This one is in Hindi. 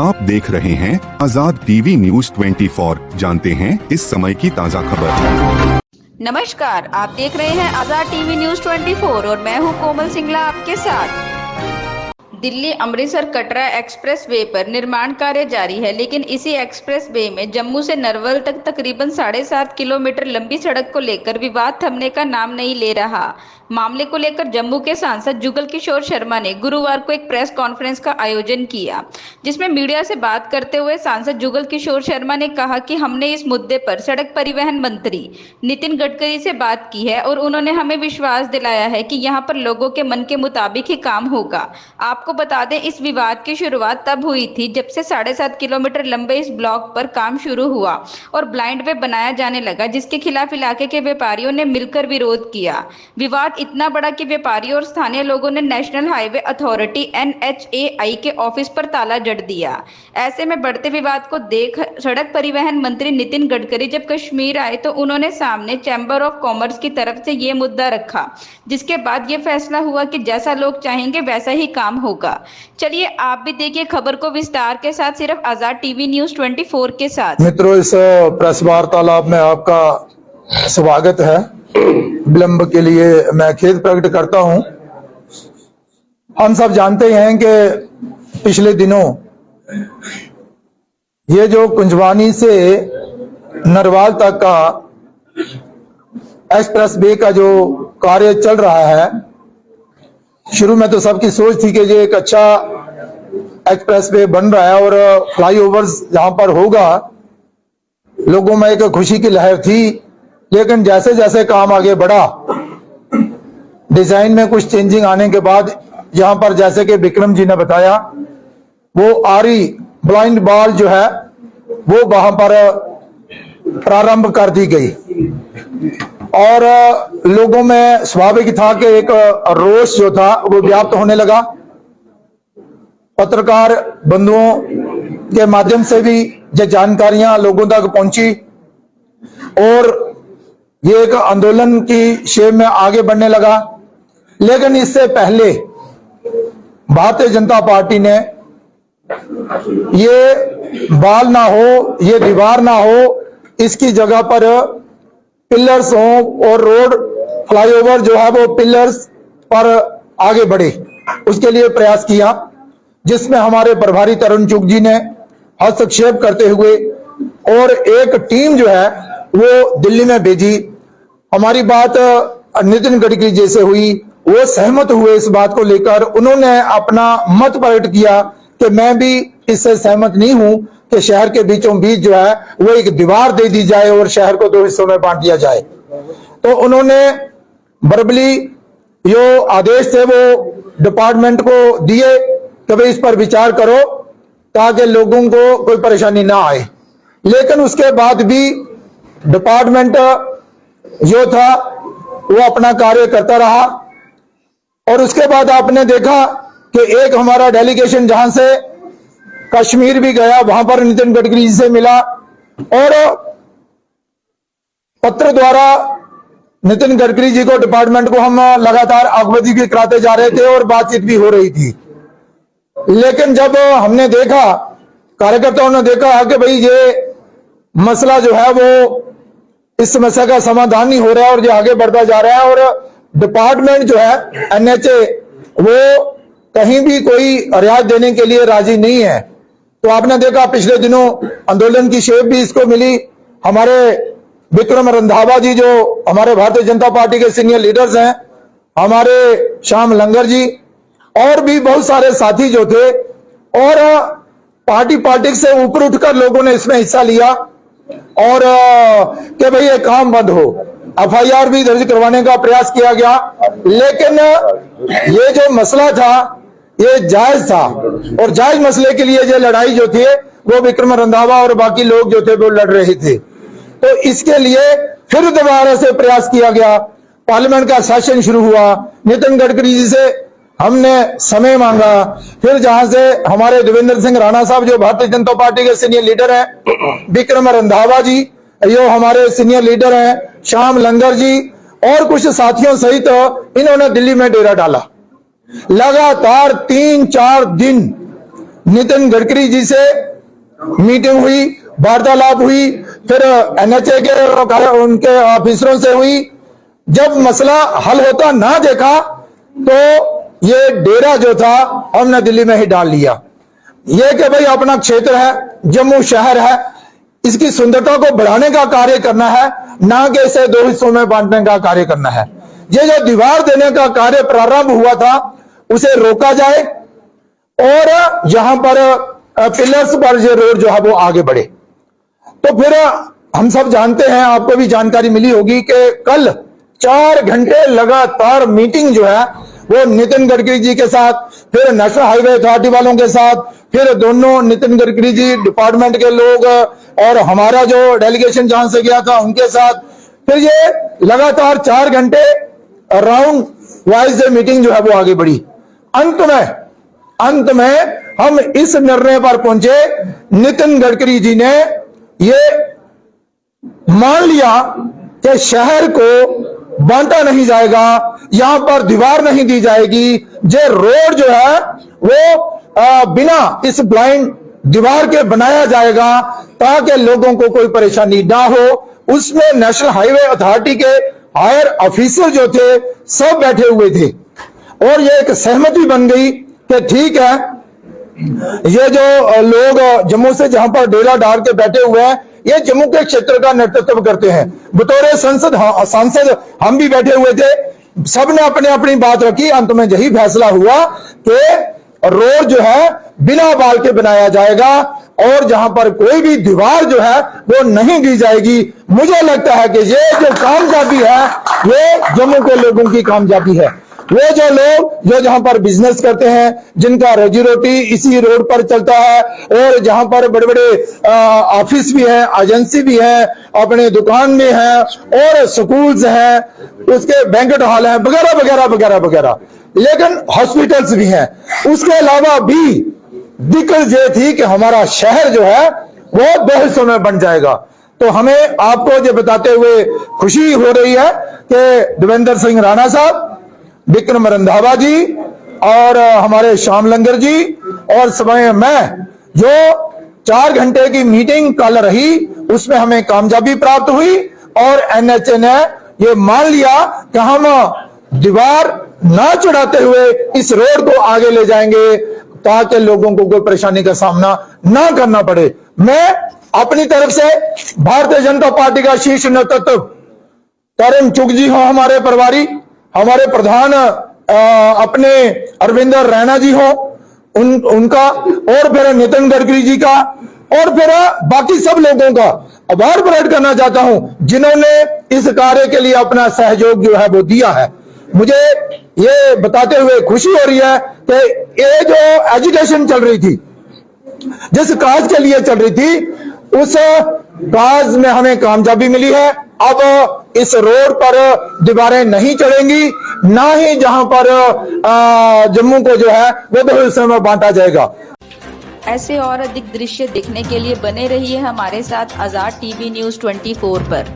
आप देख रहे हैं आजाद टीवी न्यूज 24। जानते हैं इस समय की ताज़ा खबर। नमस्कार, आप देख रहे हैं आजाद टीवी न्यूज 24 और मैं हूं कोमल सिंगला आपके साथ। दिल्ली अमृतसर कटरा एक्सप्रेस वे पर निर्माण कार्य जारी है, लेकिन इसी एक्सप्रेस वे में जम्मू से नरवल तक तकरीबन 7.5 किलोमीटर लंबी सड़क को लेकर विवाद थमने का नाम नहीं ले रहा। मामले को लेकर जम्मू के सांसद जुगल किशोर शर्मा ने गुरुवार को एक प्रेस कॉन्फ्रेंस का आयोजन किया, जिसमें मीडिया से बात करते हुए सांसद जुगल किशोर शर्मा ने कहा कि हमने इस मुद्दे पर सड़क परिवहन मंत्री नितिन गडकरी से बात की है और उन्होंने हमें विश्वास दिलाया है कि यहाँ पर लोगों के मन के मुताबिक ही काम होगा। आपको बता दें, इस विवाद की शुरुआत तब हुई थी जब से 7.5 किलोमीटर लंबे इस ब्लॉक पर काम शुरू हुआ और ब्लाइंड वे बनाया जाने लगा, जिसके खिलाफ इलाके के व्यापारियों ने मिलकर विरोध किया। विवाद इतना बड़ा कि व्यापारियों और स्थानीय लोगों ने नेशनल हाईवे अथॉरिटी NHAI के ऑफिस पर ताला जड़ दिया। ऐसे में बढ़ते विवाद को देख सड़क परिवहन मंत्री नितिन गडकरी जब कश्मीर आए तो उन्होंने सामने चैम्बर ऑफ कॉमर्स की तरफ से ये मुद्दा रखा, जिसके बाद ये फैसला हुआ कि जैसा लोग चाहेंगे वैसा ही काम होगा। चलिए आप भी देखिए खबर को विस्तार के साथ, सिर्फ आजाद टीवी न्यूज 24 के साथ। मित्रों, इस प्रेस वार्तालाप में आपका स्वागत है। विलंब के लिए मैं खेद प्रकट करता हूं। हम सब जानते हैं कि पिछले दिनों ये जो कुंजवानी से नरवाल तक का एक्सप्रेस वे का जो कार्य चल रहा है, शुरू में तो सबकी सोच थी कि ये एक अच्छा एक्सप्रेस वे बन रहा है और फ्लाईओवर्स जहां पर होगा, लोगों में एक खुशी की लहर थी। लेकिन जैसे जैसे काम आगे बढ़ा, डिजाइन में कुछ चेंजिंग आने के बाद यहां पर, जैसे कि विक्रम जी ने बताया, वो आरी ब्लाइंड बॉल जो है वो वहां पर प्रारंभ कर दी गई और लोगों में स्वाभाविक था कि एक रोष जो था वो व्याप्त होने लगा। पत्रकार बंधुओं के माध्यम से भी ये जानकारियां लोगों तक पहुंची और ये एक आंदोलन की शेप में आगे बढ़ने लगा। लेकिन इससे पहले भारतीय जनता पार्टी ने ये बाल ना हो, ये दीवार ना हो, इसकी जगह पर पिलर्स हो और रोड फ्लाईओवर जो है वो पिलर्स पर आगे बढ़े, उसके लिए प्रयास किया, जिसमें हमारे प्रभारी तरुण चुग जी ने हस्तक्षेप करते हुए और एक टीम जो है वो दिल्ली में भेजी। हमारी बात नितिन गडकरी जी से हुई, वो सहमत हुए इस बात को लेकर। उन्होंने अपना मत प्रकट किया कि मैं भी इससे सहमत नहीं हूं कि शहर के बीचों बीच जो है वो एक दीवार दे दी जाए और शहर को 2 हिस्सों में बांट दिया जाए। तो उन्होंने वर्बली जो आदेश थे वो डिपार्टमेंट को दिए कि भाई इस पर विचार करो ताकि लोगों को कोई परेशानी ना आए। लेकिन उसके बाद भी डिपार्टमेंट जो था वो अपना कार्य करता रहा और उसके बाद आपने देखा कि एक हमारा डेलीगेशन जहां से कश्मीर भी गया, वहां पर नितिन गडकरी जी से मिला और पत्र द्वारा नितिन गडकरी जी को, डिपार्टमेंट को हम लगातार अवगत भी कराते जा रहे थे और बातचीत भी हो रही थी। लेकिन जब हमने देखा, कार्यकर्ताओं ने देखा कि भाई ये मसला जो है वो, इस समस्या का समाधान नहीं हो रहा है और ये आगे बढ़ता जा रहा है और डिपार्टमेंट जो है NHA वो कहीं भी कोई रियायत देने के लिए राजी नहीं है, तो आपने देखा पिछले दिनों आंदोलन की शेप भी इसको मिली। हमारे विक्रम रंधावा जी जो हमारे भारतीय जनता पार्टी के सीनियर लीडर्स हैं, हमारे श्याम लंगर जी और भी बहुत सारे साथी जो थे, और पार्टी पॉलिटिक्स से ऊपर उठकर लोगों ने इसमें हिस्सा लिया और कि भाई ये काम बंद हो। FIR भी दर्ज करवाने का प्रयास किया गया, लेकिन ये जो मसला था ये जायज था और जायज मसले के लिए ये लड़ाई जो थी वो विक्रम रंधावा और बाकी लोग जो थे वो लड़ रहे थे। तो इसके लिए फिर दोबारा से प्रयास किया गया। पार्लियामेंट का सेशन शुरू हुआ, नितिन गडकरी जी से हमने समय मांगा, फिर जहां से हमारे देवेंद्र सिंह राणा साहब जो भारतीय जनता पार्टी के सीनियर लीडर हैं, विक्रम रंधावा जी जो हमारे सीनियर लीडर हैं, श्याम लंगर जी और कुछ साथियों सहित इन्होंने दिल्ली में डेरा डाला। लगातार 3-4 दिन नितिन गडकरी जी से मीटिंग हुई, वार्तालाप हुई, फिर एनएचए के उनके ऑफिसरों से हुई। जब मसला हल होता ना देखा तो ये डेरा जो था हमने दिल्ली में ही डाल लिया। ये कि भाई अपना क्षेत्र है, जम्मू शहर है, इसकी सुंदरता को बढ़ाने का कार्य करना है, ना कि इसे दो हिस्सों में बांटने का कार्य करना है। ये जो दीवार देने का कार्य प्रारंभ हुआ था उसे रोका जाए और यहां पर पिलर्स पर ये रोड जो है वो आगे बढ़े। तो फिर हम सब जानते हैं, आपको भी जानकारी मिली होगी कि कल 4 घंटे लगातार मीटिंग जो है वो नितिन गडकरी जी के साथ, फिर नेशनल हाईवे अथॉरिटी वालों के साथ, फिर दोनों नितिन गडकरी जी डिपार्टमेंट के लोग और हमारा जो डेलीगेशन जहां से गया था उनके साथ, फिर ये लगातार 4 घंटे राउंड वाइज मीटिंग जो है वो आगे बढ़ी। अंत में हम इस निर्णय पर पहुंचे, नितिन गडकरी जी ने ये मान लिया कि शहर को बांटा नहीं जाएगा, यहां पर दीवार नहीं दी जाएगी, ये रोड जो है वो बिना इस ब्लाइंड दीवार के बनाया जाएगा ताकि लोगों को कोई परेशानी ना हो। उसमें नेशनल हाईवे अथॉरिटी के हायर ऑफिसर जो थे सब बैठे हुए थे और ये एक सहमति बन गई कि ठीक है, ये जो लोग जम्मू से जहां पर डेरा डाल के बैठे हुए हैं ये जम्मू के क्षेत्र का नेतृत्व करते हैं। बतौर सांसद हम भी बैठे हुए थे, सबने अपनी अपनी बात रखी। अंत में यही फैसला हुआ कि रोड जो है बिना बाल के बनाया जाएगा और जहां पर कोई भी दीवार जो है वो नहीं दी जाएगी। मुझे लगता है कि ये जो कामयाबी है ये जम्मू के लोगों की कामयाबी है। वो जो लोग जो जहां पर बिजनेस करते हैं, जिनका रोजी रोटी इसी रोड पर चलता है और जहां पर बड़े बड़े ऑफिस भी है, एजेंसी भी है, अपने दुकान में है और स्कूल्स हैं, उसके बैंक्वेट हॉल है वगैरह वगैरह वगैरह वगैरह, लेकिन हॉस्पिटल्स भी हैं। उसके अलावा भी दिक्कत ये थी कि हमारा शहर जो है वो 2 हिस्सों में बन जाएगा। तो हमें आपको ये बताते हुए खुशी हो रही है कि देवेंद्र सिंह राणा साहब, विक्रम रंधावा जी और हमारे श्याम लंगर जी और समय में जो 4 घंटे की मीटिंग कल रही उसमें हमें कामयाबी प्राप्त हुई और एनएचए ने ये मान लिया कि हम दीवार ना चढ़ाते हुए इस रोड को आगे ले जाएंगे ताकि लोगों को कोई परेशानी का सामना ना करना पड़े। मैं अपनी तरफ से भारतीय जनता पार्टी का शीर्ष नेतृत्व, तरुण चुग जी हो हमारे प्रभारी, हमारे प्रधान अपने अरविंदर रैना जी हो उनका, और फिर नितिन गडकरी जी का, और फिर बाकी सब लोगों का आभार प्रकट करना चाहता हूं जिन्होंने इस कार्य के लिए अपना सहयोग जो है वो दिया है। मुझे ये बताते हुए खुशी हो रही है कि ये जो एजुकेशन चल रही थी, जिस काज के लिए चल रही थी, उस काज में हमें कामयाबी मिली है। अब इस रोड पर दीवारें नहीं चढ़ेंगी, ना ही जहां पर जम्मू को जो है वो 2 हिस्सों में बांटा जाएगा। ऐसे और अधिक दृश्य देखने के लिए बने रहिए हमारे साथ आजाद टीवी न्यूज़ 24 पर।